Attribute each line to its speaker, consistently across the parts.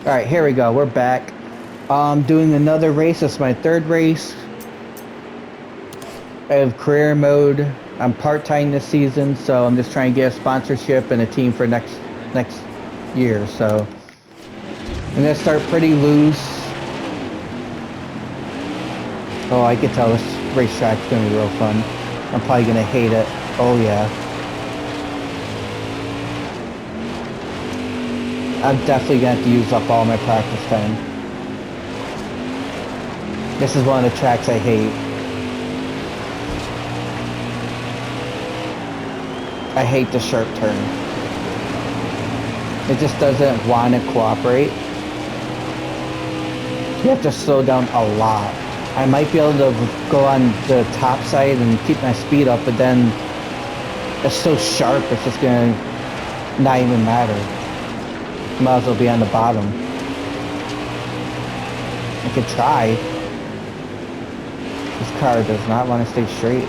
Speaker 1: Alright, here we go. We're back. Doing another race. This is my third race. I have career mode. I'm part-time this season, so I'm just trying to get a sponsorship and a team for next year. So I'm gonna start pretty loose. Oh, I can tell this racetrack's gonna be real fun. I'm probably gonna hate it. Oh yeah. I'm definitely gonna have to use up all my practice time. This is one of the tracks I hate. I hate the sharp turn. It just doesn't want to cooperate. You have to slow down a lot. I might be able to go on the top side and keep my speed up, but then it's so sharp, it's just gonna not even matter. Might as well be on the bottom. I could try. This car does not want to stay straight.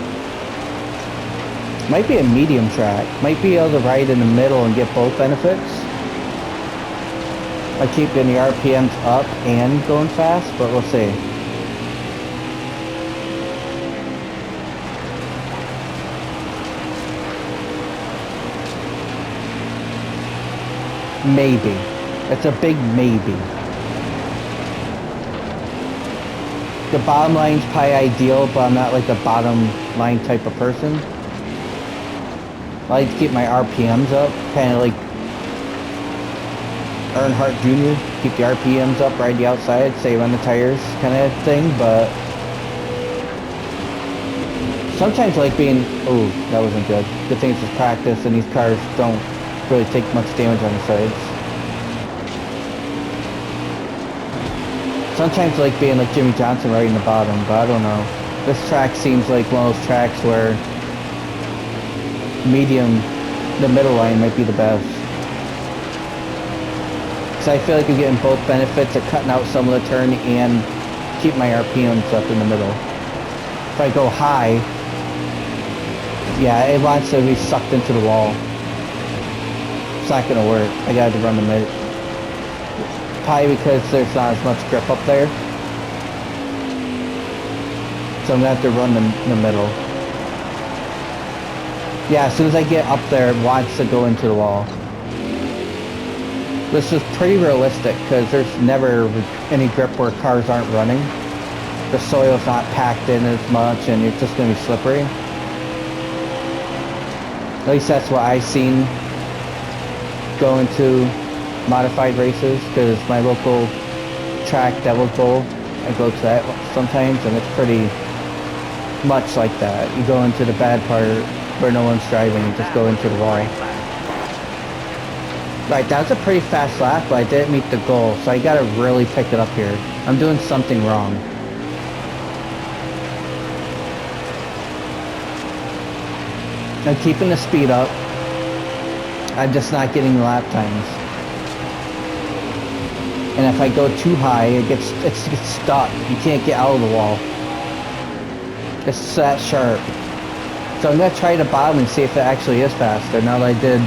Speaker 1: Might be a medium track. Might be able to ride in the middle and get both benefits. I keep getting the RPMs up and going fast, but we'll see. Maybe. It's a big maybe. The bottom line's probably ideal, but I'm not like a bottom line type of person. I like to keep my RPMs up, kind of like Earnhardt Jr. Keep the RPMs up, ride the outside, save on the tires kind of thing, but sometimes I like being, oh, that wasn't good. Good thing it's just practice and these cars don't really take much damage on the sides. Sometimes I like being like Jimmy Johnson right in the bottom, but I don't know. This track seems like one of those tracks where medium, the middle line might be the best. So I feel like I'm getting both benefits of cutting out some of the turn and keep my RPMs up in the middle. If I go high, yeah, it wants to be sucked into the wall. It's not gonna work. I gotta run the mid. Probably because there's not as much grip up there. So I'm gonna have to run the middle. Yeah, as soon as I get up there, it wants to go into the wall. This is pretty realistic because there's never any grip where cars aren't running. The soil's not packed in as much and it's just gonna be slippery. At least that's what I've seen going to modified races, because my local track, Devil's Bowl, I go to that sometimes and it's pretty much like that. You go into the bad part where no one's driving, you just go into the wall. Right, that was a pretty fast lap, but I didn't meet the goal, so I gotta really pick it up here. I'm doing something wrong. I'm keeping the speed up. I'm just not getting the lap times. And if I go too high, it gets stuck. You can't get out of the wall. It's that sharp. So I'm gonna try the bottom and see if it actually is faster now that I did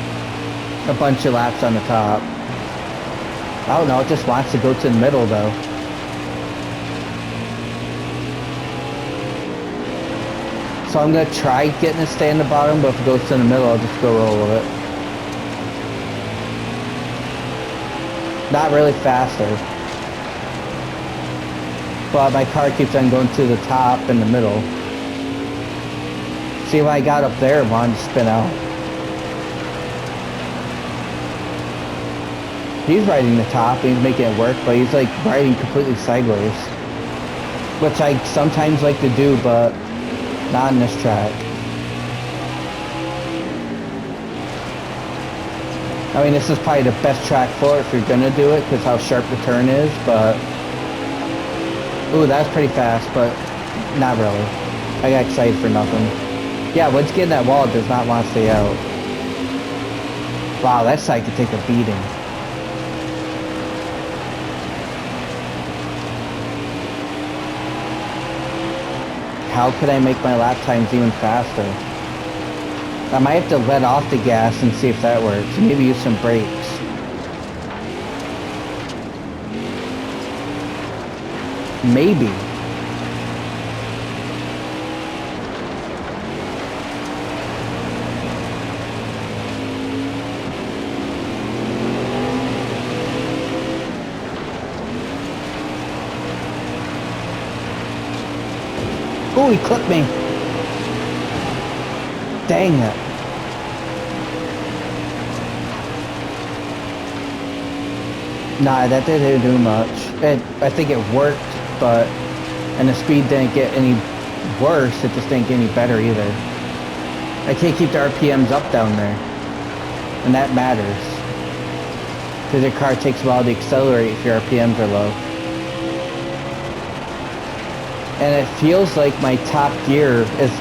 Speaker 1: a bunch of laps on the top. I don't know, it just wants to go to the middle though. So I'm gonna try getting it to stay in the bottom, but if it goes to the middle, I'll just go roll with it. Not really faster. But my car keeps on going to the top and the middle. See, when I got up there, it wanted to spin out. He's riding the top, and he's making it work, but he's like riding completely sideways. Which I sometimes like to do, but not on this track. I mean, this is probably the best track for it if you're gonna do it, because how sharp the turn is, but... Ooh, that's pretty fast, but not really. I got excited for nothing. Yeah, once you get in that wall, it does not want to stay out. Wow, that side could take a beating. How could I make my lap times even faster? I might have to let off the gas and see if that works. Maybe use some brakes. Maybe. Oh, he clipped me. Dang it. Nah, that didn't do much. I think it worked, but... And the speed didn't get any worse, it just didn't get any better either. I can't keep the RPMs up down there. And that matters. Because your car takes a while to accelerate if your RPMs are low. And it feels like my top gear is,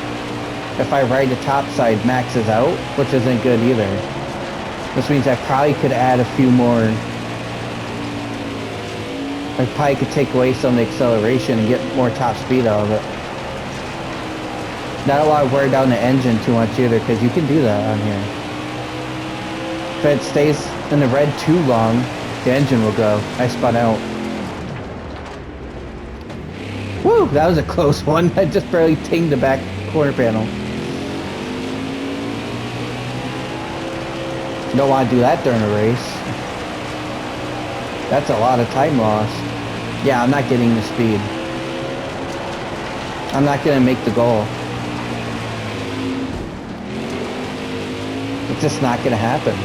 Speaker 1: if I ride the top side, maxes out, which isn't good either. This means I probably could add a few more. I probably could take away some of the acceleration and get more top speed out of it. Not a lot of wear down the engine too much either, because you can do that on here. If it stays in the red too long, the engine will go. I spun out. Woo! That was a close one. I just barely tinged the back corner panel. You don't want to do that during a race. That's a lot of time lost. Yeah, I'm not getting the speed. I'm not going to make the goal. It's just not going to happen.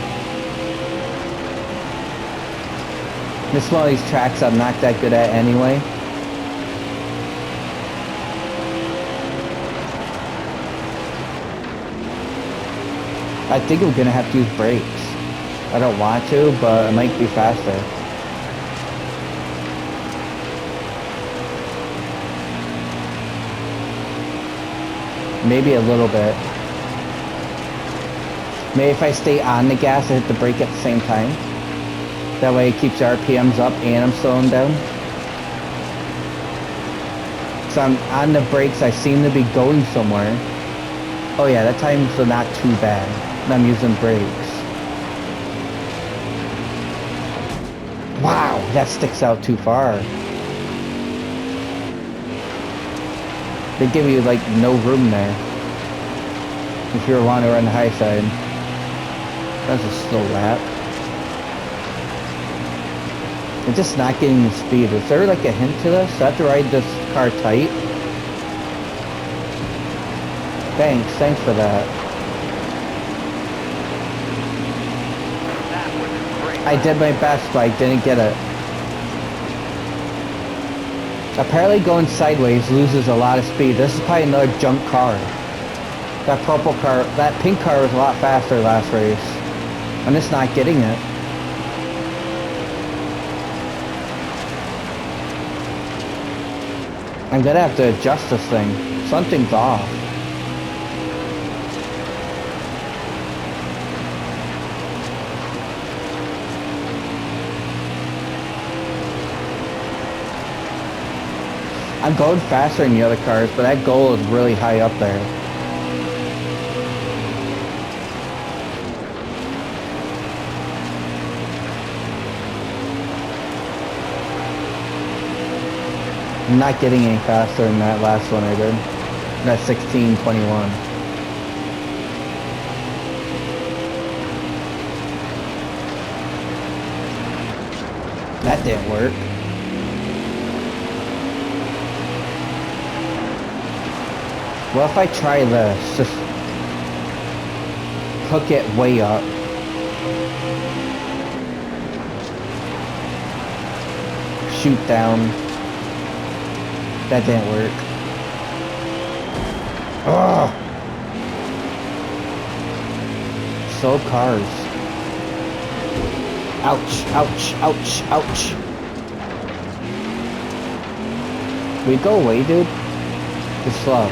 Speaker 1: This is one of these tracks I'm not that good at anyway. I think I'm going to have to use brakes. I don't want to, but it might be faster. Maybe a little bit. Maybe if I stay on the gas and hit the brake at the same time. That way it keeps the RPMs up and I'm slowing down. So I'm on the brakes, I seem to be going somewhere. Oh yeah, that time's not too bad. And I'm using brakes. Wow, that sticks out too far. They give you like no room there. If you want to run the high side. That's a slow lap. It's just not getting the speed. Is there like a hint to this? I have to ride this car tight. Thanks for that. I did my best, but I didn't get it. Apparently going sideways loses a lot of speed. This is probably another junk car. That purple car, that pink car was a lot faster last race. I'm just not getting it. I'm gonna have to adjust this thing. Something's off. I'm going faster than the other cars, but that goal is really high up there. I'm not getting any faster than that last one I did. That 16:21. That didn't work. What if I try this? Just hook it way up. Shoot down. That didn't work. Ugh! Slow cars. Ouch, ouch, ouch, ouch. We go away, dude? Just slow.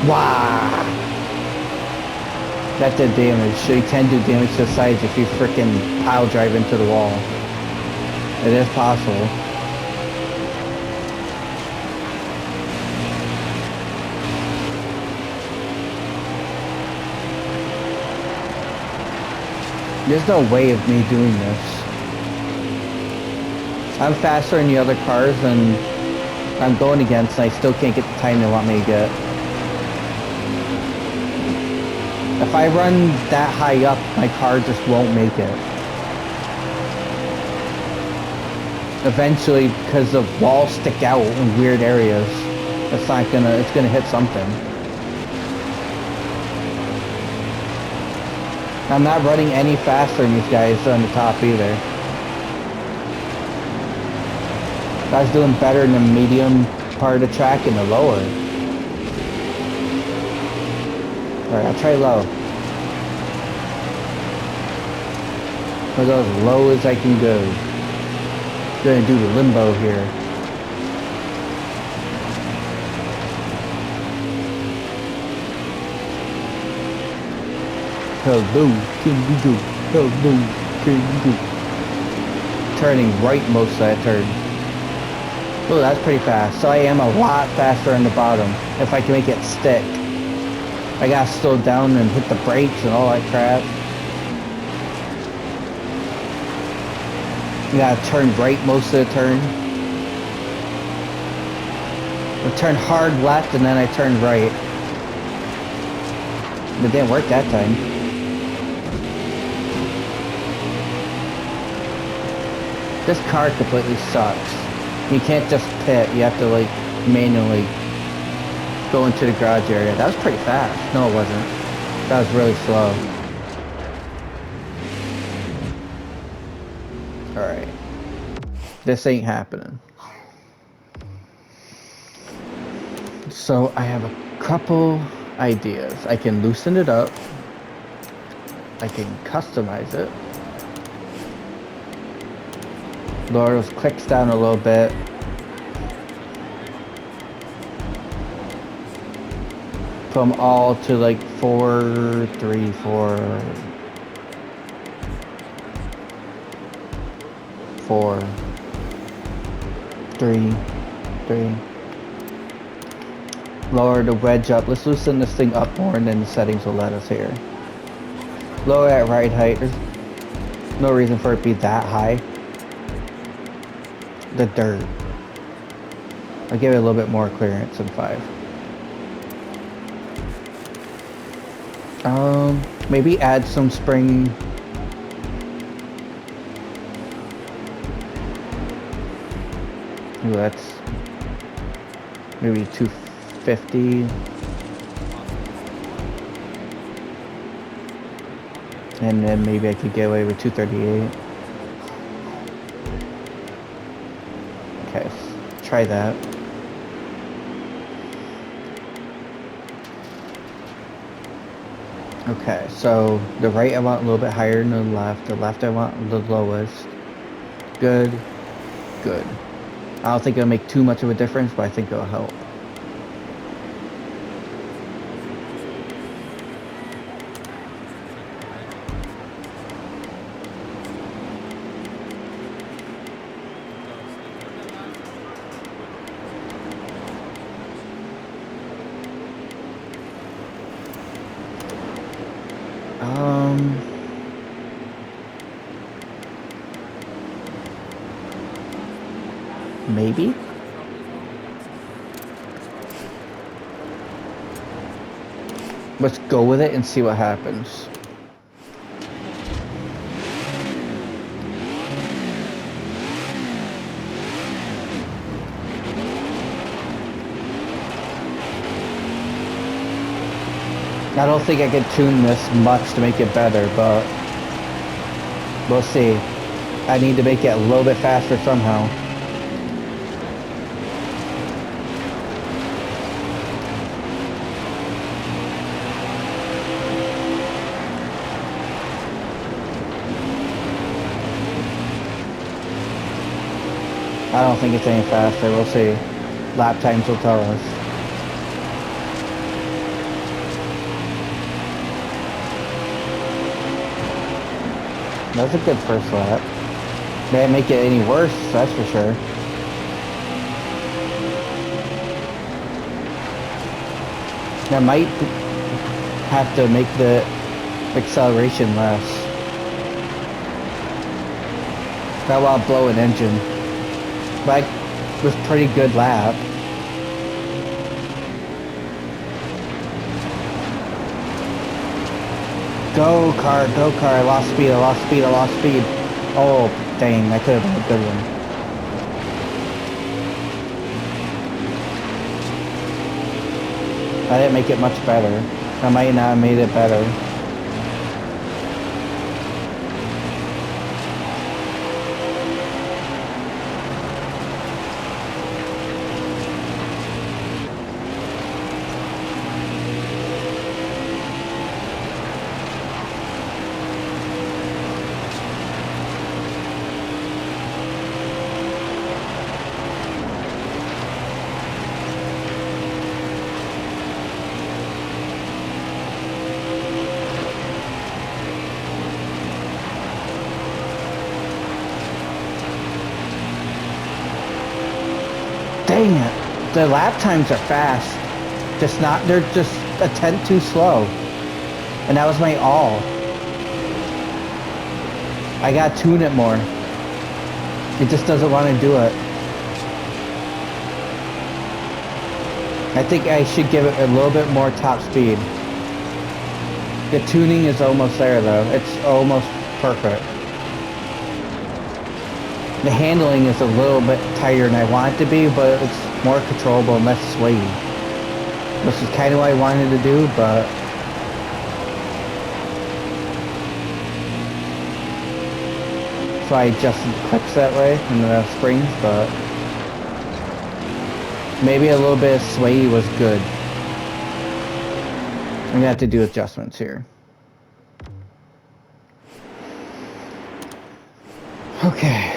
Speaker 1: Wow! That did damage. So you can do damage to the sides if you frickin' pile drive into the wall. It is possible. There's no way of me doing this. I'm faster than the other cars and I'm going against and I still can't get the time they want me to get. If I run that high up, my car just won't make it. Eventually, because the walls stick out in weird areas, it's gonna hit something. I'm not running any faster than these guys on the top either. I was doing better in the medium part of the track and the lower. Alright, I'll try low. I'll go as low as I can go. Gonna do the limbo here. How low can we go? How low can we go? Turning right most of that turn. Oh, that's pretty fast. So I am a lot faster on the bottom. If I can make it stick. I gotta slow down and hit the brakes and all that crap. You gotta turn right most of the turn. I turn hard left and then I turn right. It didn't work that time. This car completely sucks. You can't just pit, you have to like manually go into the garage area. That was pretty fast. No, it wasn't. That was really slow. Alright. This ain't happening. So I have a couple ideas. I can loosen it up. I can customize it. Lower those clicks down a little bit. Put them all to like 4, 3, 4, 4, 3, 3. Lower the wedge up. Let's loosen this thing up more and then the settings will let us here. Lower at right height. There's no reason for it to be that high. The dirt. I'll give it a little bit more clearance than 5. Maybe add some spring. Ooh, that's maybe 250. And then maybe I could get away with 238. Okay, try that. Okay, so the right I want a little bit higher than the left I want the lowest. Good, good. I don't think it'll make too much of a difference, but I think it'll help. Maybe? Let's go with it and see what happens. I don't think I can tune this much to make it better, but we'll see. I need to make it a little bit faster somehow. I don't think it's any faster. We'll see. Lap times will tell us. That's a good first lap. Didn't make it any worse, that's for sure. I might have to make the acceleration less. That will blow an engine. But it was a pretty good lap. Go car, I lost speed, I lost speed, I lost speed. Oh, dang, that could have been a good one. I didn't make it much better. I might not have made it better. Dang it. The lap times are fast. They're just a tenth too slow. And that was my all. I gotta tune it more. It just doesn't want to do it. I think I should give it a little bit more top speed. The tuning is almost there though. It's almost perfect. The handling is a little bit tighter than I want it to be, but it's more controllable and less swayy. Which is kind of what I wanted to do, but... So I adjusted the clicks that way, and the springs, but... Maybe a little bit of sway was good. I'm gonna have to do adjustments here. Okay.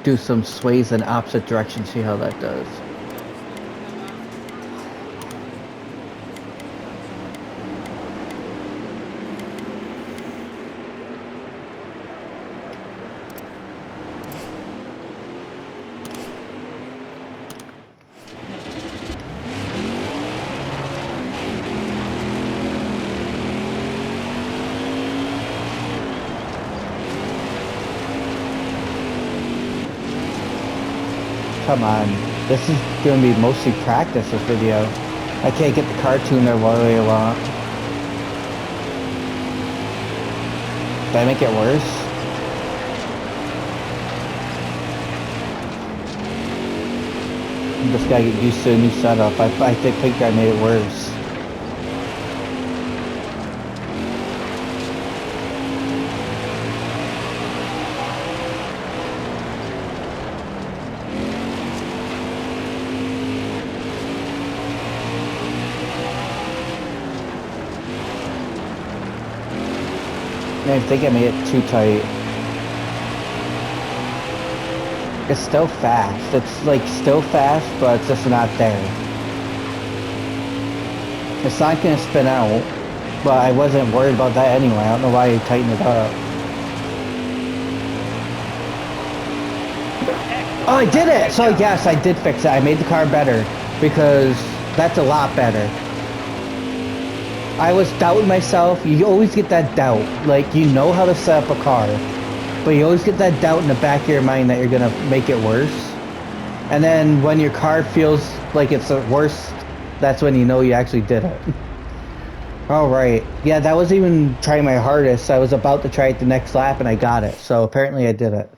Speaker 1: Do some sways in opposite direction, see how that does. Come on, this is going to be mostly practice, this video. I can't get the car tuned there what I want. Did I make it worse? I just gotta get used to a new setup. I think I made it worse. I think I made it too tight. It's still fast. It's like still fast, but it's just not there. It's not gonna spin out, but I wasn't worried about that anyway. I don't know why I tightened it up. Oh, I did it! So yes, I did fix it. I made the car better because that's a lot better. I was doubting myself. You always get that doubt. Like, you know how to set up a car, but you always get that doubt in the back of your mind that you're gonna make it worse. And then when your car feels like it's the worst, that's when you know you actually did it. Alright. Yeah, that wasn't even trying my hardest. I was about to try it the next lap and I got it. So apparently I did it.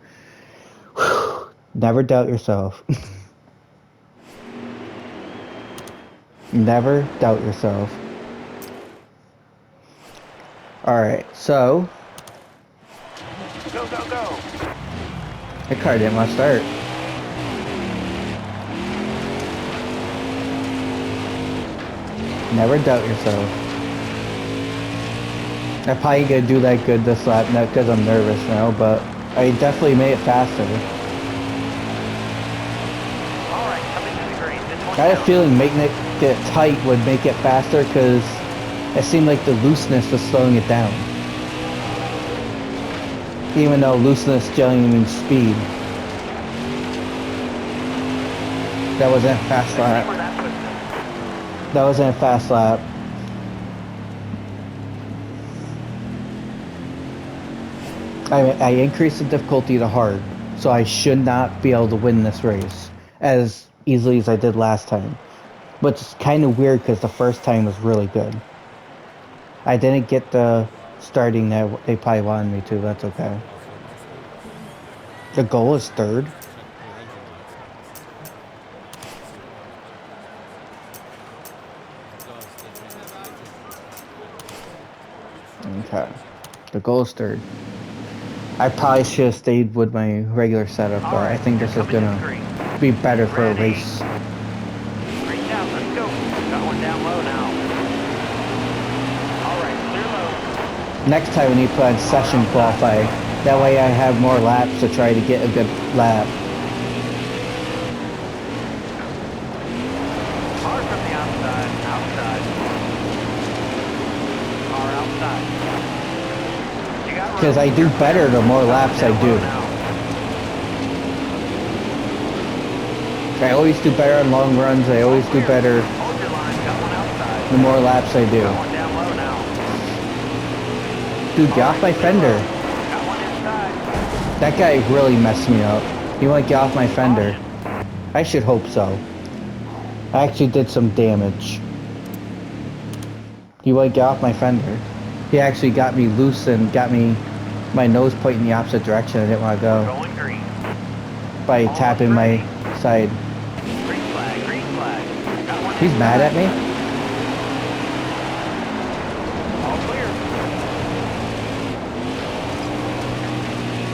Speaker 1: Whew. Never doubt yourself. Never doubt yourself. Alright, so...
Speaker 2: Go, go, go!
Speaker 1: The car didn't want to start. Never doubt yourself. I'm probably gonna do that good this lap, not because I'm nervous now, but I definitely made it faster.
Speaker 2: Alright, coming to the green. This one's
Speaker 1: I had a
Speaker 2: down.
Speaker 1: feeling making it get tight would make it faster because it seemed like the looseness was slowing it down. Even though looseness generally means speed. That wasn't a fast
Speaker 2: Let's see
Speaker 1: lap.
Speaker 2: where that puts us.
Speaker 1: That wasn't a fast lap. I increased the difficulty to hard, so I should not be able to win this race as easily as I did last time. Which is kind of weird because the first time was really good. I didn't get the starting that they probably wanted me to, but that's okay. The goal is third. Okay. The goal is third. I probably should have stayed with my regular setup, but I think this is gonna be better for a race.
Speaker 2: Green down, let's go. Got one down low now. Alright, clear low.
Speaker 1: Next time we need to put on session qualify. That way I have more laps to try to get a good lap.
Speaker 2: Hard from the outside, outside. Car outside. You got room.
Speaker 1: Because I do better the more laps I do. I always do better on long runs. I always do better
Speaker 2: Hold your line, got one outside.
Speaker 1: the more laps I do.
Speaker 2: Got one down low now.
Speaker 1: Dude, get off my fender.
Speaker 2: Got one inside.
Speaker 1: That guy really messed me up. He won't get off my fender. I should hope so. I actually did some damage. He won't get off my fender. He actually got me loose and got me my nose pointing the opposite direction I didn't want to go.
Speaker 2: Going green.
Speaker 1: By tapping my side.
Speaker 2: Green flag, green flag. Got one
Speaker 1: He's mad at me?
Speaker 2: All clear.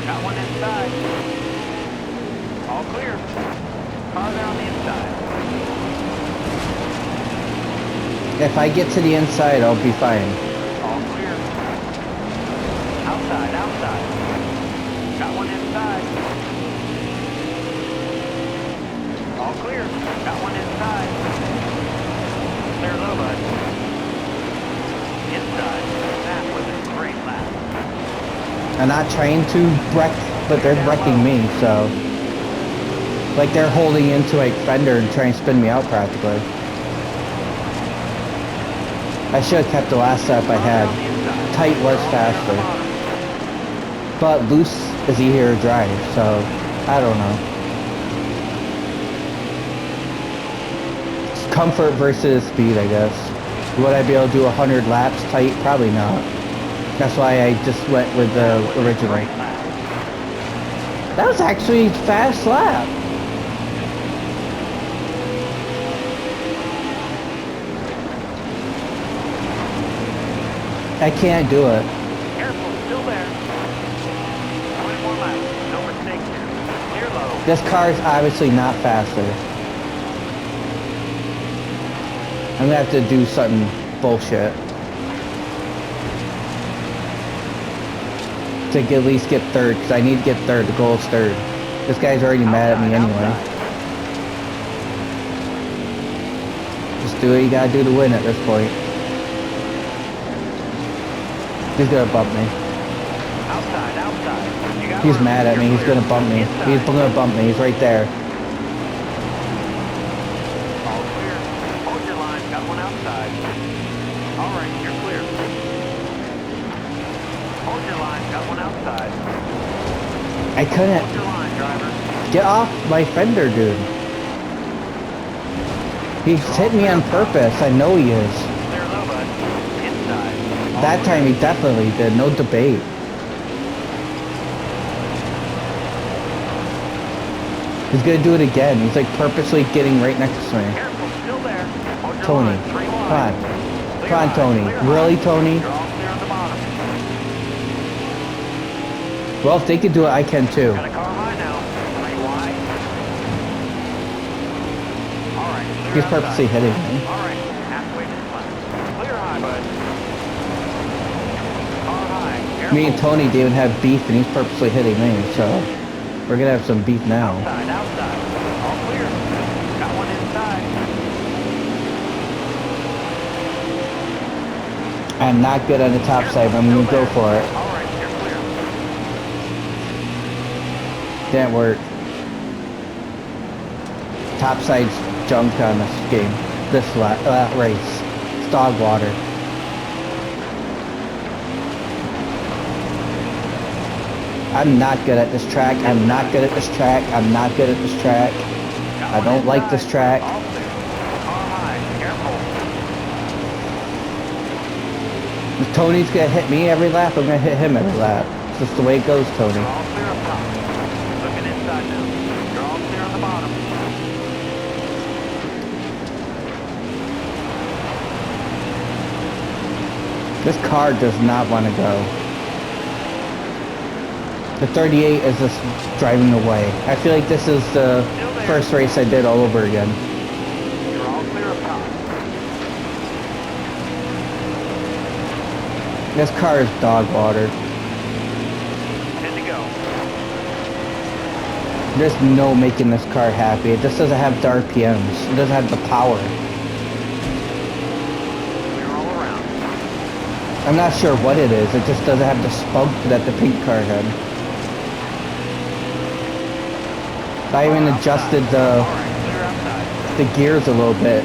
Speaker 2: Got one inside. All clear. Car there on the inside.
Speaker 1: If I get to the inside, I'll be fine.
Speaker 2: All clear. Outside, outside. Got one inside. All clear. Got one inside. Clear low, bud. Inside. That was a great lap.
Speaker 1: I'm not trying to wreck, but they're wrecking me, so. Like they're holding into my fender and trying to spin me out practically. I should have kept the last lap I had. Tight was faster. But loose is easier to drive, so I don't know. It's comfort versus speed, I guess. Would I be able to do 100 laps tight? Probably not. That's why I just went with the original. That was actually a fast lap. I can't do it.
Speaker 2: Careful, still there. 24 laps. No mistakes here. Clear low.
Speaker 1: This car is obviously not faster. I'm gonna have to do something bullshit to at least get third, because I need to get third. The goal is third. This guy's already mad at me anyway. Just do what you gotta do to win at this point. He's gonna bump me.
Speaker 2: Outside, outside. You got
Speaker 1: He's
Speaker 2: room.
Speaker 1: mad at me.
Speaker 2: You're
Speaker 1: He's
Speaker 2: clear.
Speaker 1: gonna bump me.
Speaker 2: Inside.
Speaker 1: He's gonna bump me. He's right there.
Speaker 2: All clear. Hold your line. Got one outside. All right, you're clear. Hold your line. Got one outside.
Speaker 1: I couldn't
Speaker 2: Hold your line, driver.
Speaker 1: get off my fender, dude. He's hit me on purpose. I know he is.
Speaker 2: Clear low, bud. Inside. All
Speaker 1: That
Speaker 2: clear.
Speaker 1: time he definitely did. No debate. He's gonna do it again. He's like purposely getting right next to me.
Speaker 2: Careful, still there. Hold your
Speaker 1: Tony,
Speaker 2: line. 3
Speaker 1: come
Speaker 2: wide.
Speaker 1: on.
Speaker 2: Clear
Speaker 1: Come on,
Speaker 2: high,
Speaker 1: Tony.
Speaker 2: clear
Speaker 1: Really,
Speaker 2: high.
Speaker 1: Tony?
Speaker 2: You're all clear on the bottom.
Speaker 1: Well, if they can do it, I can too.
Speaker 2: Got a car high now. 3 wide. All right, clear
Speaker 1: He's
Speaker 2: outside.
Speaker 1: purposely hitting me.
Speaker 2: All right, halfway to the left. Clear high, bud. Car high. Careful.
Speaker 1: Me and Tony didn't have beef, and he's purposely hitting me, so we're gonna have some beef now.
Speaker 2: Outside, outside. All clear. Got one inside.
Speaker 1: I'm not good on the top side, but I'm gonna go for it.
Speaker 2: All right, you're clear.
Speaker 1: Didn't work. Top side's junk on this game. This race. It's dog water. I'm not good at this track. I'm not good at this track. I'm not good at this track. I don't like this track.
Speaker 2: All clear. Car high. Careful.
Speaker 1: If Tony's gonna hit me every lap, I'm gonna hit him every lap. It's just the way it goes, Tony.
Speaker 2: You're all clear up top. Looking inside now. You're all clear on the bottom.
Speaker 1: This car does not want to go. The 38 is just driving away. I feel like this is the first race I did all over again.
Speaker 2: You're all clear up top.
Speaker 1: This car is dog water.
Speaker 2: 10 to go.
Speaker 1: There's no making this car happy. It just doesn't have the RPMs. It doesn't have the power.
Speaker 2: Clear all around.
Speaker 1: I'm not sure what it is. It just doesn't have the spunk that the pink car had. I even adjusted
Speaker 2: All right, clear outside.
Speaker 1: the gears a little bit.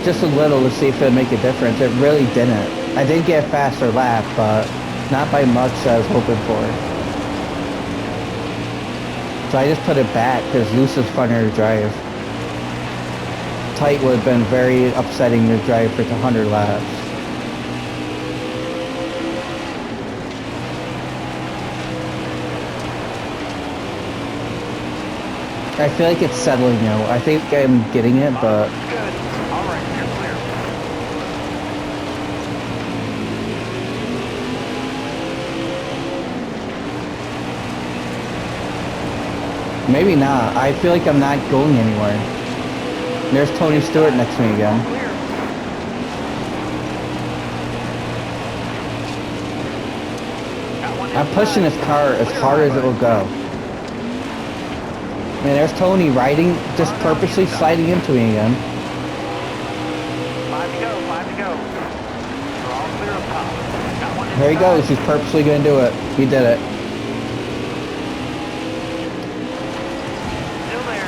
Speaker 1: Just a little to see if it would make a difference. It really didn't. I did get a faster lap, but not by much as I was hoping for. So I just put it back because loose is funner to drive. Tight would have been very upsetting to drive for 100 laps. I feel like it's settling now. I think I'm getting it, but
Speaker 2: Good. All right, you're clear.
Speaker 1: maybe not. I feel like I'm not going anywhere. There's Tony Stewart next to me again.
Speaker 2: Clear. Got one
Speaker 1: I'm pushing
Speaker 2: inside.
Speaker 1: this car as hard as it will go. And there's Tony riding, just purposely sliding into me again.
Speaker 2: 5 to go, 5 to go. You're all clear up top. Got one
Speaker 1: Here he
Speaker 2: inside.
Speaker 1: goes. He's purposely going to do it. He did it.
Speaker 2: Still there.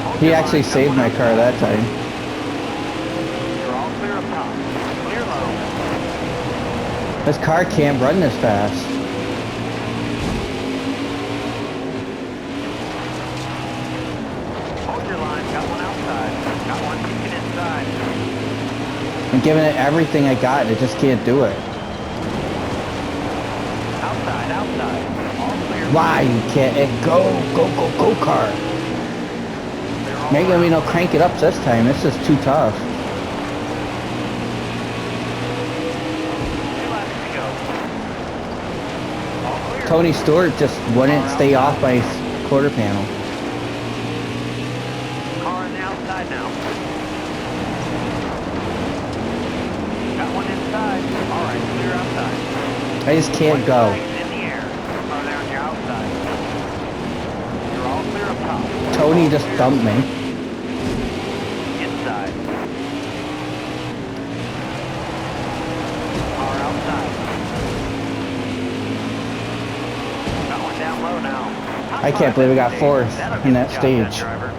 Speaker 2: Hold
Speaker 1: He
Speaker 2: your
Speaker 1: actually
Speaker 2: line. Got
Speaker 1: saved
Speaker 2: one
Speaker 1: my car
Speaker 2: outside.
Speaker 1: that time.
Speaker 2: You're all clear up top. Clear low.
Speaker 1: This car can't run this fast.
Speaker 2: Hold your line. Got one outside. Got one peeking inside.
Speaker 1: I'm giving it everything I got and it just can't do it.
Speaker 2: Outside, outside. All clear.
Speaker 1: Why you can't? Go, go, go, go car.
Speaker 2: Clear all
Speaker 1: Maybe
Speaker 2: around.
Speaker 1: I'll crank it up this time. This is too tough.
Speaker 2: 2 laps to go. All clear.
Speaker 1: Tony Stewart just wouldn't stay off my quarter panel.
Speaker 2: Car on the outside now. Got one inside. All right, clear outside.
Speaker 1: I just can't
Speaker 2: One
Speaker 1: go.
Speaker 2: flag's in the air. Car there on your outside. You're all clear up top.
Speaker 1: Tony
Speaker 2: All
Speaker 1: just
Speaker 2: clear.
Speaker 1: dumped me.
Speaker 2: Inside. Car outside. Got one down low now. How
Speaker 1: I
Speaker 2: far
Speaker 1: can't believe we
Speaker 2: is
Speaker 1: got
Speaker 2: stage?
Speaker 1: fourth
Speaker 2: That'll
Speaker 1: in
Speaker 2: get
Speaker 1: that
Speaker 2: the job done,
Speaker 1: stage.
Speaker 2: driver.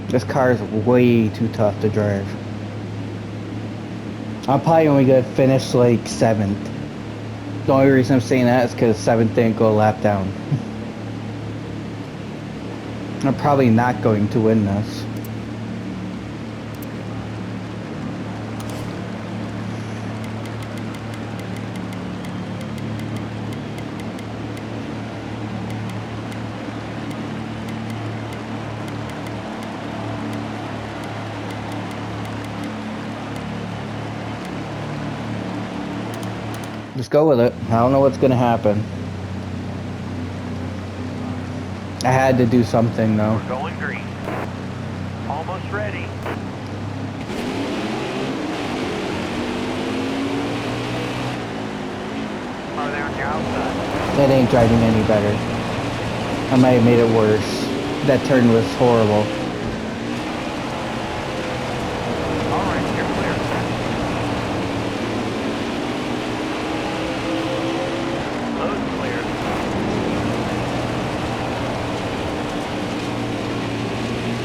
Speaker 1: This car is way too tough to drive. I'm probably only gonna finish like 7th. The only reason I'm saying that is because 7th didn't go a lap down. I'm probably not going to win this. Just go with it. I don't know what's gonna happen. I had to do something though.
Speaker 2: We're going green. Almost ready. you're outside.
Speaker 1: That ain't driving any better. I might have made it worse. That turn was horrible.
Speaker 2: All right, you're clear. Low's clear.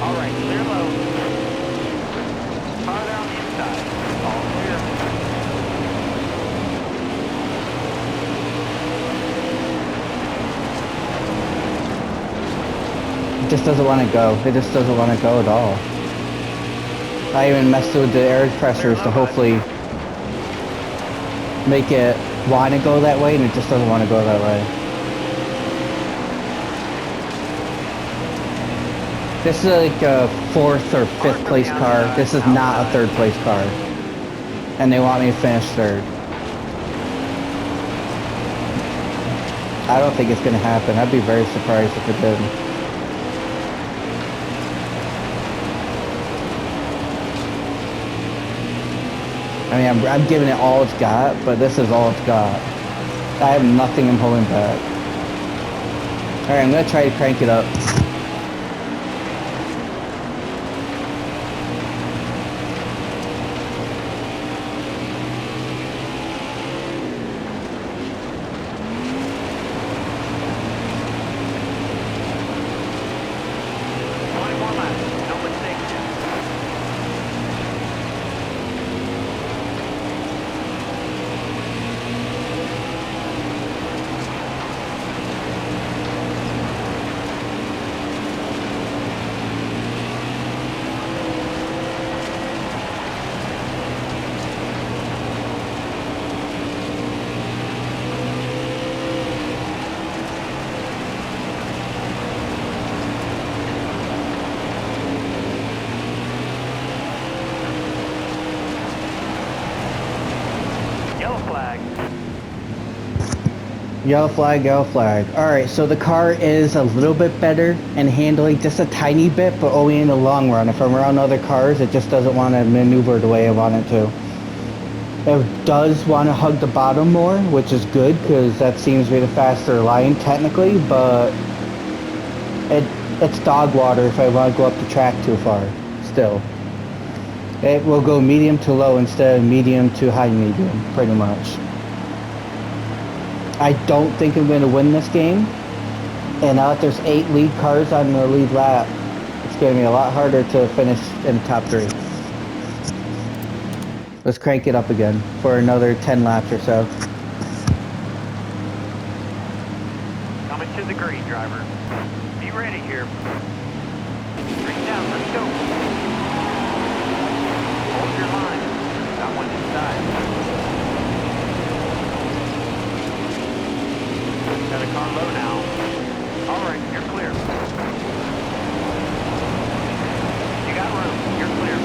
Speaker 2: All right, clear low. Car down the inside. All clear.
Speaker 1: It just doesn't want to go. It just doesn't want to go at all. I even messed with the air pressures to hopefully make it want to go that way, and it just doesn't want to go that way. This is like a 4th or 5th place car. This is not a 3rd place car. And they want me to finish 3rd. I don't think it's going to happen. I'd be very surprised if it did. I mean, I'm giving it all it's got, but this is all it's got. I have nothing I'm holding back. Alright, I'm going to try to crank it up. Yellow flag, yellow flag. Alright, so the car is a little bit better in handling, just a tiny bit, but only in the long run. If I'm around other cars, it just doesn't want to maneuver the way I want it to. It does want to hug the bottom more, which is good, because that seems to be the faster line technically, but it's dog water if I want to go up the track too far, still. It will go medium to low instead of medium to high medium, pretty much. I don't think I'm going to win this game, and now that there's 8 lead cars on the lead lap, it's going to be a lot harder to finish in the top 3. Let's crank it up again for another 10 laps or so.
Speaker 2: Coming to the green, driver. Be ready here. Green down, let's go. Hold your line. Got one inside. Got a car low now. All right, you're clear. You got room. You're clear.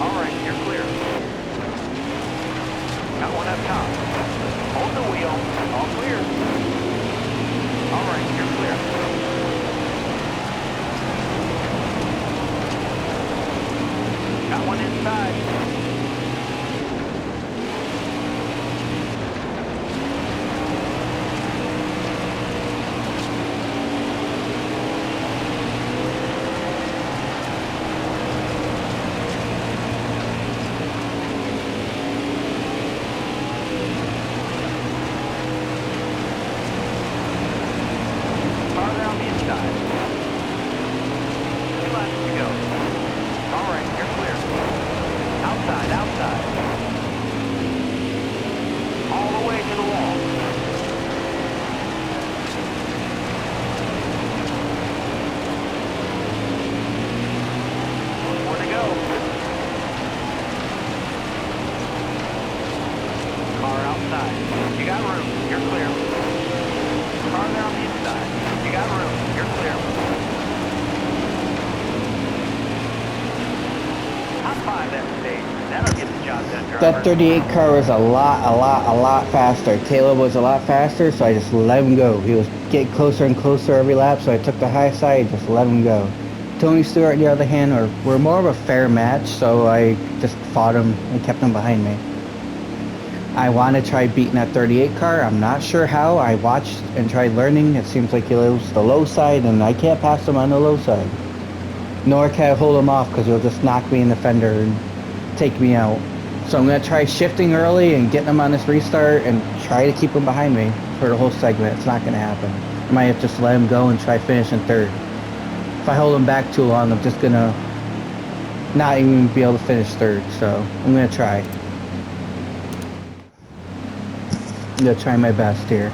Speaker 2: All right, you're clear. Got one up top. Hold the wheel. All clear. All right, you're clear. Got one inside. Farther on the inside. 2 laps to go. All right, you're clear. Outside, outside. All the way to the wall. One more to go. Car outside. You got room. You're clear. Car there on the inside. You got room. You're clear. Hot 5 that stage. That'll get the job done, driver.
Speaker 1: That 38 car was a lot faster. Caleb was a lot faster, so I just let him go. He was getting closer and closer every lap, so I took the high side, just let him go. Tony Stewart, on the other hand, were more of a fair match, so I just fought him and kept him behind me. I want to try beating that 38 car. I'm not sure how. I watched and tried learning. It seems like he lives the low side, and I can't pass him on the low side. Nor can I hold him off because he'll just knock me in the fender and take me out. So I'm going to try shifting early and getting him on this restart and try to keep him behind me for the whole segment. It's not going to happen. I might have to just let him go and try finishing third. If I hold him back too long, I'm just going to not even be able to finish third. So I'm going to try. I'm going to try my best here.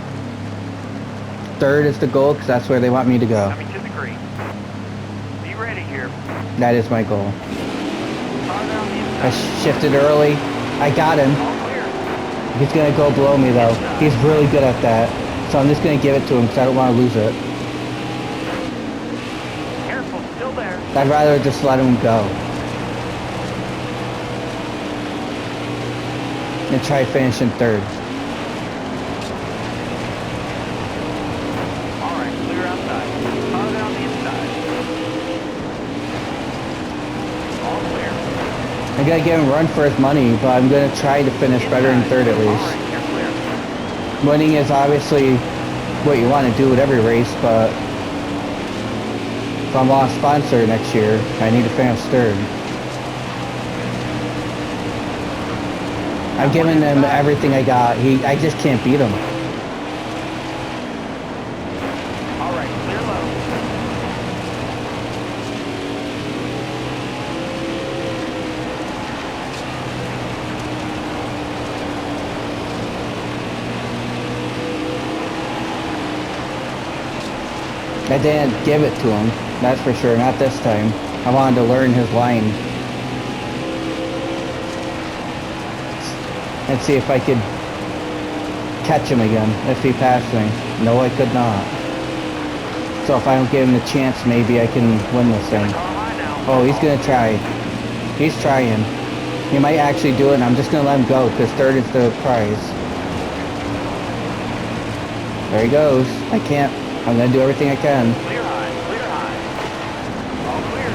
Speaker 1: Third is the goal because that's where they want me to go.
Speaker 2: Coming to the green. Be ready here.
Speaker 1: That is my goal.
Speaker 2: Farther on the
Speaker 1: I
Speaker 2: inside.
Speaker 1: shifted early. I got him.
Speaker 2: All clear.
Speaker 1: He's going to go below me though. He's really good at that. So I'm just going to give it to him because I don't want to lose it.
Speaker 2: Careful, still there.
Speaker 1: I'd rather just let him go. And try finishing third.
Speaker 2: All right, clear outside. Farther on the inside. All clear.
Speaker 1: I'm going to give him a run for his money, but I'm going to try to finish better than third at
Speaker 2: All
Speaker 1: least.
Speaker 2: right, you're clear.
Speaker 1: Winning is obviously what you want to do with every race, but if I'm a sponsor next year, I need to finish third. I've given him everything I got. I just can't beat him.
Speaker 2: All right, clear low.
Speaker 1: I didn't give it to him, that's for sure. Not this time. I wanted to learn his line. And see if I could catch him again, if he passed me. No, I could not. So if I don't give him the chance, maybe I can win this thing.
Speaker 2: Car high now.
Speaker 1: Oh, he's gonna try. He's trying. He might actually do it, and I'm just gonna let him go, because third is the prize. There he goes. I can't. I'm gonna do everything I can.
Speaker 2: Clear high, clear high. All clear.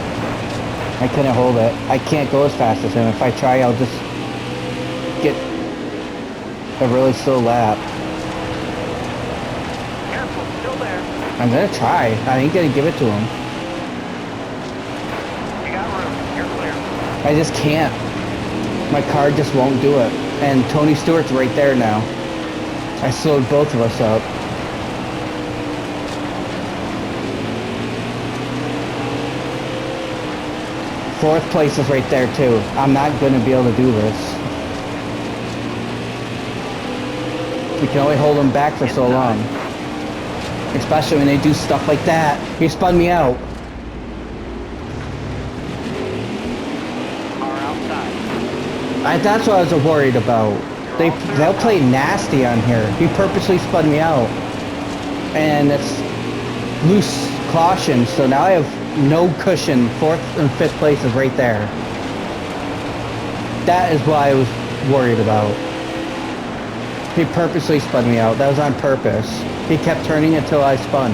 Speaker 1: I couldn't hold it. I can't go as fast as him. If I try, I'll just get a really slow lap.
Speaker 2: Careful, still there.
Speaker 1: I'm gonna try. I ain't gonna give it to him.
Speaker 2: You got room. You're clear.
Speaker 1: I just can't. My car just won't do it. And Tony Stewart's right there now. I slowed both of us up. Fourth place is right there too. I'm not gonna be able to do this. We can only hold them back for so long. Especially when they do stuff like that. He spun me out.
Speaker 2: Car outside.
Speaker 1: That's what I was worried about. They'll play nasty on here. He purposely spun me out. And it's loose caution, so now I have no cushion. Fourth and fifth place is right there. That is what I was worried about. He purposely spun me out. That was on purpose. He kept turning until I spun.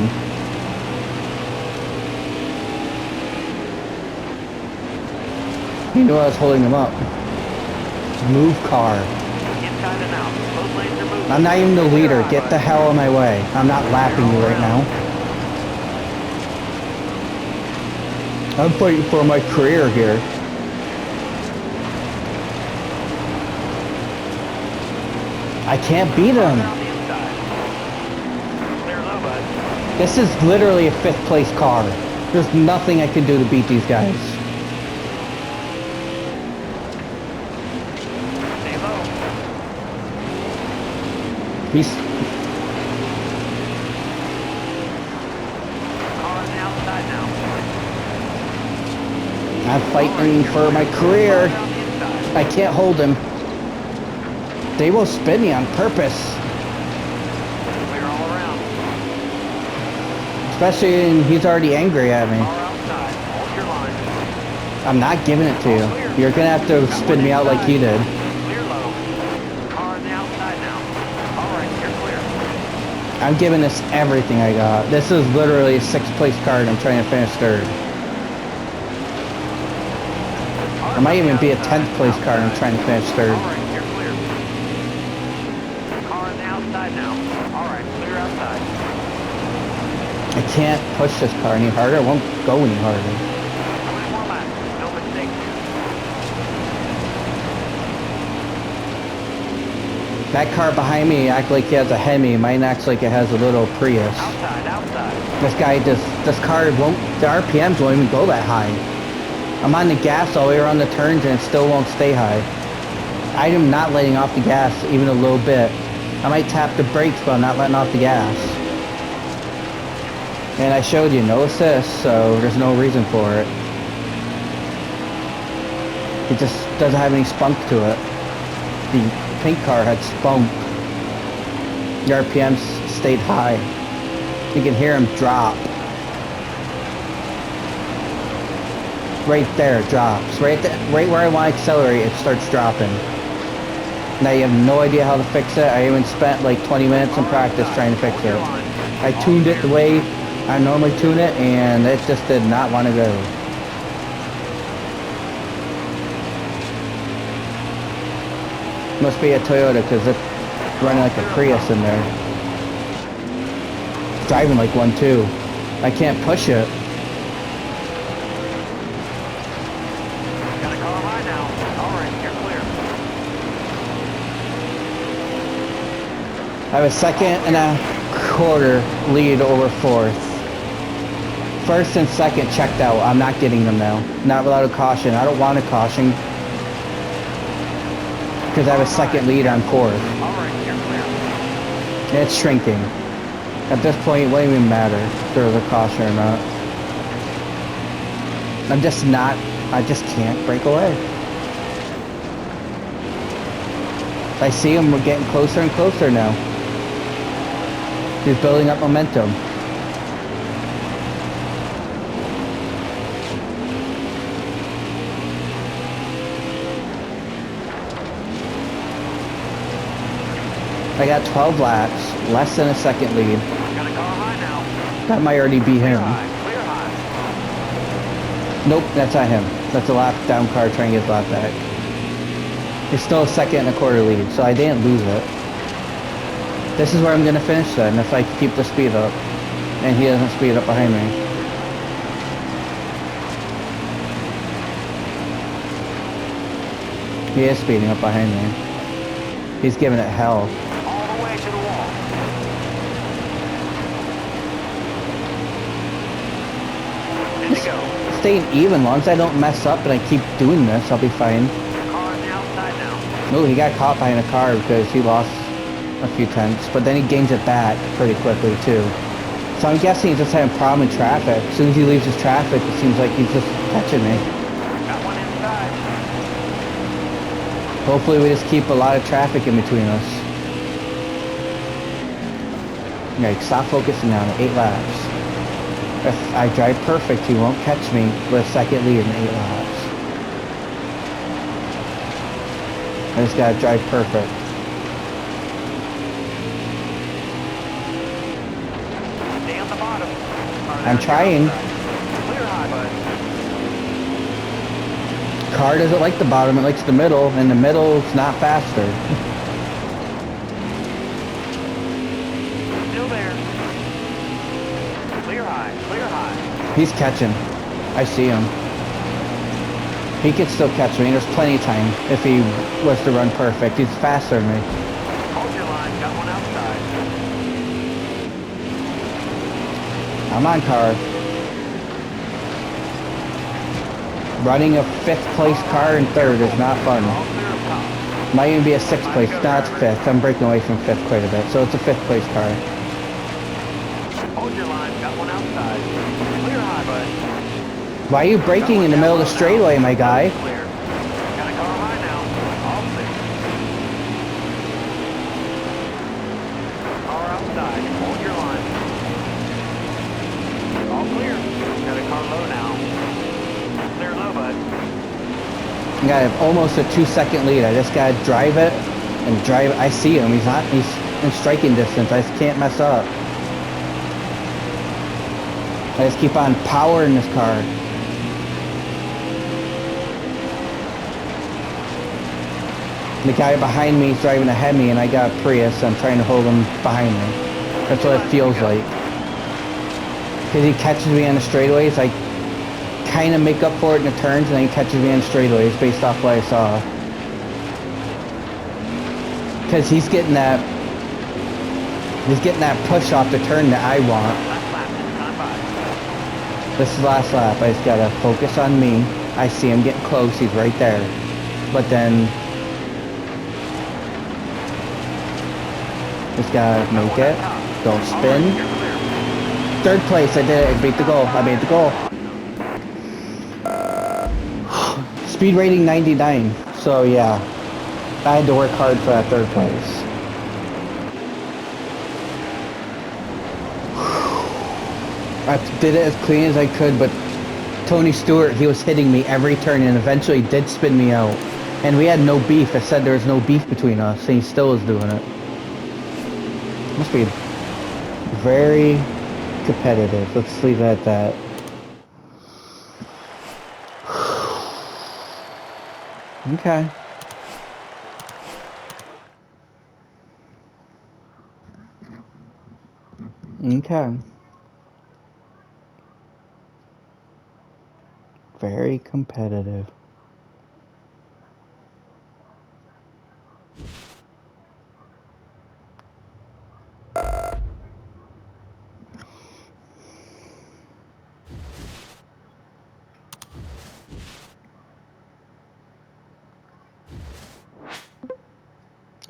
Speaker 1: He knew I was holding him up. Move car.
Speaker 2: Inside and out. Both lanes are moving.
Speaker 1: I'm not even the leader. Get the hell out of my way. I'm not lapping you right now. I'm fighting for my career here. I can't beat him.
Speaker 2: Around the inside. Clear low, bud.
Speaker 1: This is literally a 5th place car. There's nothing I can do to beat these guys.
Speaker 2: Stay low.
Speaker 1: He's...
Speaker 2: Car on the outside now.
Speaker 1: I'm fighting for my career.
Speaker 2: Around the inside.
Speaker 1: I can't hold him. They will spin me on purpose.
Speaker 2: Clear all around.
Speaker 1: Especially when he's already angry at me.
Speaker 2: Car outside. Hold your line.
Speaker 1: I'm not giving it to you. You're gonna have to spin me out like he did.
Speaker 2: Clear low. Car on the outside now. Alright, you're clear.
Speaker 1: I'm giving this everything I got. This is literally a 6th place car and I'm trying to finish 3rd. It might even be a 10th place car and I'm trying to finish 3rd.
Speaker 2: Alright, you're clear. Car on the outside now. Alright, clear outside.
Speaker 1: I can't push this car any harder. It won't go any harder.
Speaker 2: 20 more laps. No mistakes here.
Speaker 1: That car behind me acts like he has a Hemi. Mine acts like it has a little Prius.
Speaker 2: Outside, outside.
Speaker 1: This car won't, the RPMs won't even go that high. I'm on the gas all the way around the turns and it still won't stay high. I am not letting off the gas even a little bit. I might tap the brakes, but I'm not letting off the gas. And I showed you no assist, so there's no reason for it. It just doesn't have any spunk to it. The pink car had spunk. The RPMs stayed high. You can hear them drop. Right there, it drops. Right where I want to accelerate, it starts dropping. Now you have no idea how to fix it. I even spent like 20 minutes in practice trying to fix it. I tuned it the way I normally tune it, and it just did not want to go. Must be a Toyota because it's running like a Prius in there. Driving like one too. I can't push it.
Speaker 2: Got a car high now. Alright, you're clear.
Speaker 1: I have a 2.25 lead over 4th. 1st and 2nd checked out. I'm not getting them now. Not without a caution. I don't want a caution. Because I have a 2nd lead on 4th.
Speaker 2: Alright, you're clear.
Speaker 1: And it's shrinking. At this point, it won't even matter if there's a caution or not. I just can't break away. I see him getting closer and closer now. He's building up momentum. I got 12 laps, less than a 2nd lead.
Speaker 2: Got a car high now.
Speaker 1: That might already be him.
Speaker 2: Clear high.
Speaker 1: Nope, that's not him. That's a lap down car trying to get his lap back. It's still a 2.25 lead, so I didn't lose it. This is where I'm going to finish then, if I keep the speed up. And he doesn't speed up behind me. He is speeding up behind me. He's giving it hell.
Speaker 2: All the way to the wall. Good to go.
Speaker 1: Staying even, as long as I don't mess up and I keep doing this, I'll be fine.
Speaker 2: Car on the outside now.
Speaker 1: No, he got caught behind a car because he lost a few tenths, but then he gains it back pretty quickly too. So I'm guessing he's just having a problem in traffic. As soon as he leaves his traffic, it seems like he's just catching me.
Speaker 2: Got one inside.
Speaker 1: Hopefully we just keep a lot of traffic in between us. Yeah, stop focusing on it. 8 laps. If I drive perfect, he won't catch me with a 2nd lead in 8 laps. I just gotta drive perfect.
Speaker 2: Stay on the bottom.
Speaker 1: I'm trying.
Speaker 2: Clear high, bud.
Speaker 1: Car doesn't like the bottom, it likes the middle, and the middle's not faster.
Speaker 2: Still there. Clear high, clear high.
Speaker 1: He's catching. I see him. He could still catch me. There's plenty of time if he was to run perfect. He's faster than me.
Speaker 2: Hold your line, got one outside.
Speaker 1: I'm on car. Running a 5th place car in 3rd is not fun.
Speaker 2: All clear up top.
Speaker 1: Might even be a 6th place. No, it's 5th. I'm breaking away from 5th quite a bit. So it's a 5th place car.
Speaker 2: Hold your line, got one outside. Clear high, bud.
Speaker 1: Why are you braking in the middle of the straightaway, my guy?
Speaker 2: Clear. Got a car high now. All clear. Car outside. Hold your line. All clear. Got a car low now. Clear low, bud.
Speaker 1: I got almost a 2-second lead. I just gotta drive it and drive it. I see him. He's in striking distance. I just can't mess up. I just keep on powering this car. The guy behind me is driving ahead of me, and I got a Prius, so I'm trying to hold him behind me. That's what it feels like. Because he catches me on the straightaways, I kind of make up for it in the turns, and then he catches me on the straightaways based off what I saw. Because he's getting that push off the turn that I want.
Speaker 2: Last lap, time by.
Speaker 1: This is the last lap. I just gotta focus on me. I see him getting close. He's right there. But then just gotta make it. Don't spin. 3rd place. I did it. I beat the goal. I made the goal. Speed rating 99. So yeah, I had to work hard for that 3rd place. I did it as clean as I could, but Tony Stewart, he was hitting me every turn and eventually did spin me out. And we had no beef. It said there was no beef between us, and he still was doing it. Must be very competitive. Let's leave it at that. Okay. Okay. Very competitive.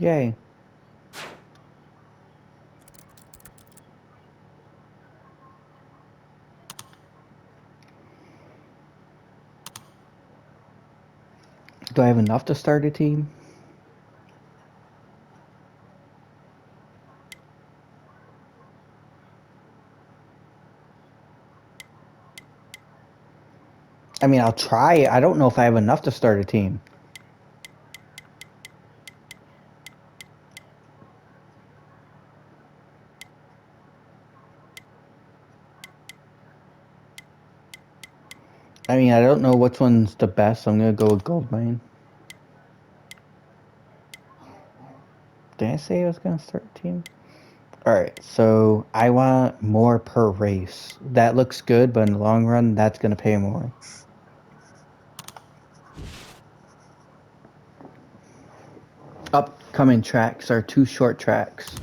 Speaker 1: Yay. Do I have enough to start a team? I mean, I'll try. I don't know if I have enough to start a team. I mean, I don't know which one's the best. I'm gonna go with Goldmine. Did I say I was gonna start a team? Alright, so I want more per race. That looks good, but in the long run, that's gonna pay more. Upcoming tracks are 2 short tracks.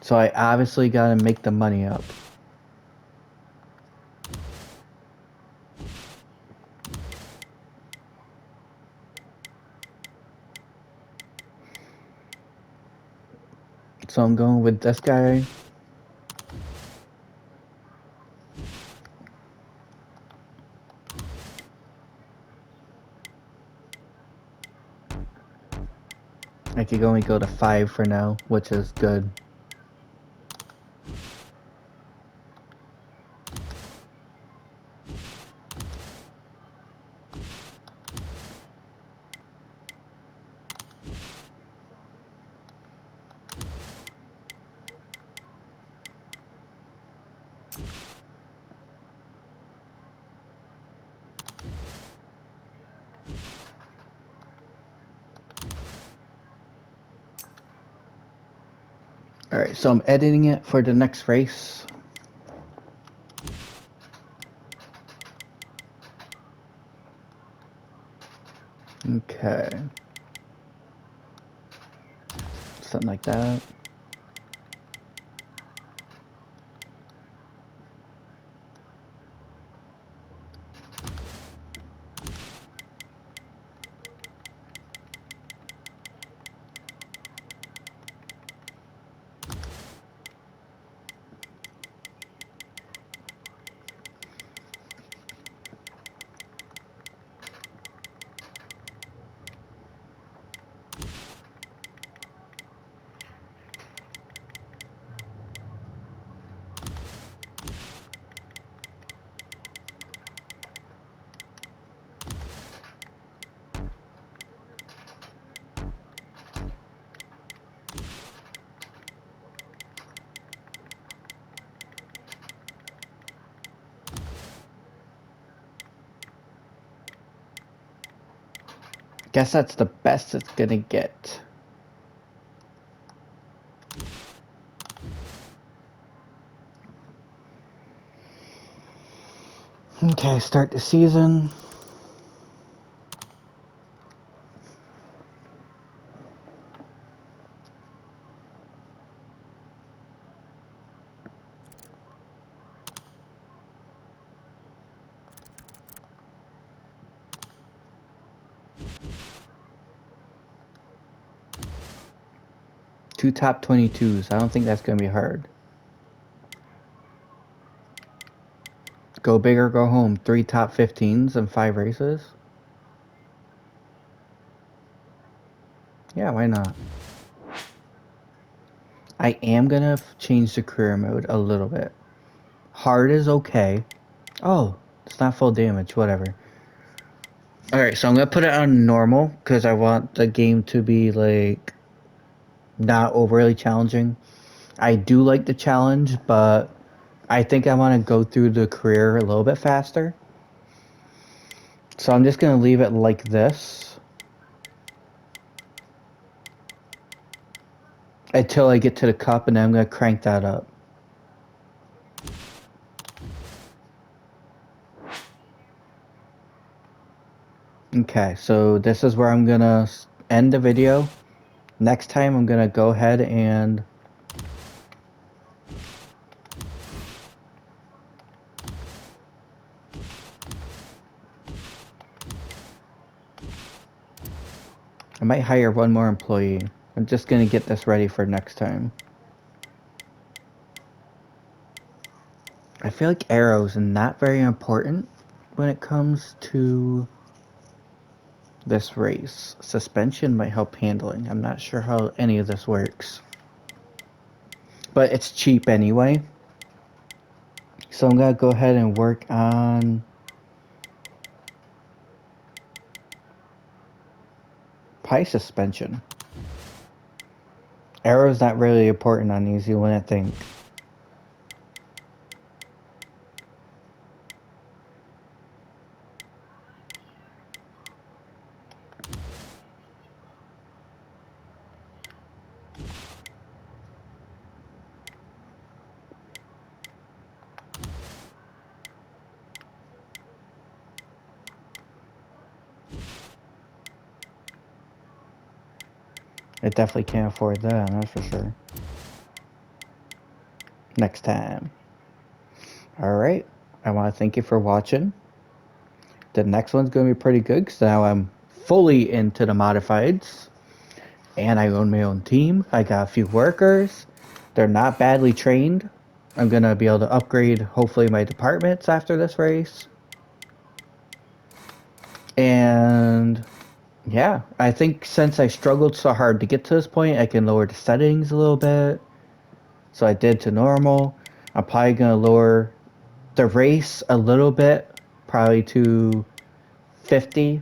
Speaker 1: So I obviously gotta make the money up. So I'm going with this guy. I could only go to 5 for now, which is good. Alright, so I'm editing it for the next race. Okay. Something like that. Guess that's the best it's gonna get. Okay, start the season. Two top 22s. I don't think that's gonna be hard. Go big or go home. 3 top 15s in 5 races. Yeah, why not? I am gonna change the career mode a little bit. Hard is okay. Oh, it's not full damage, whatever. Alright, so I'm gonna put it on normal because I want the game to be like not overly challenging. I do like the challenge, but I think I want to go through the career a little bit faster. So I'm just gonna leave it like this until I get to the cup, and then I'm gonna crank that up. Okay, so this is where I'm gonna end the video. Next time I'm gonna go ahead and I might hire one more employee. I'm just gonna get this ready for next time. I feel like arrows are not very important when it comes to this race. Suspension might help handling. I'm not sure how any of this works. But it's cheap anyway. So I'm gonna go ahead and work on pie suspension. Arrow's not really important on these, you wouldn't think. It definitely can't afford that, that's for sure. Next time. Alright, I want to thank you for watching. The next one's going to be pretty good because now I'm fully into the modifieds. And I own my own team. I got a few workers. They're not badly trained. I'm going to be able to upgrade, hopefully, my departments after this race. And yeah, I think since I struggled so hard to get to this point, I can lower the settings a little bit. So I did to normal. I'm probably going to lower the race a little bit, probably to 50.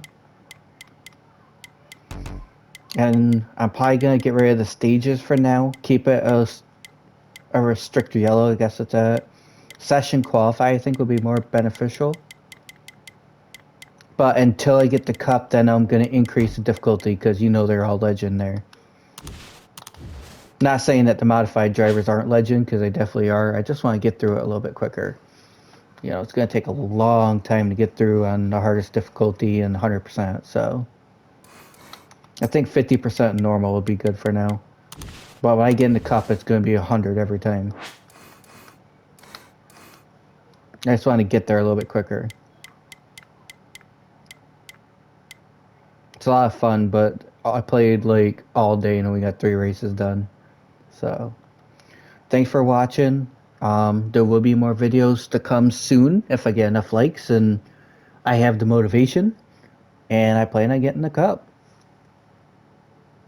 Speaker 1: And I'm probably going to get rid of the stages for now. Keep it a restricted yellow, I guess it's a session qualify, I think would be more beneficial. But until I get the cup, then I'm going to increase the difficulty because you know they're all legend there. Not saying that the modified drivers aren't legend, because they definitely are. I just want to get through it a little bit quicker. You know, it's going to take a long time to get through on the hardest difficulty and 100%. So I think 50% normal would be good for now. But when I get in the cup, it's going to be 100 every time. I just want to get there a little bit quicker. It's a lot of fun, but I played like all day and we got 3 races done. So thanks for watching. There will be more videos to come soon if I get enough likes and I have the motivation. And I plan on getting the cup.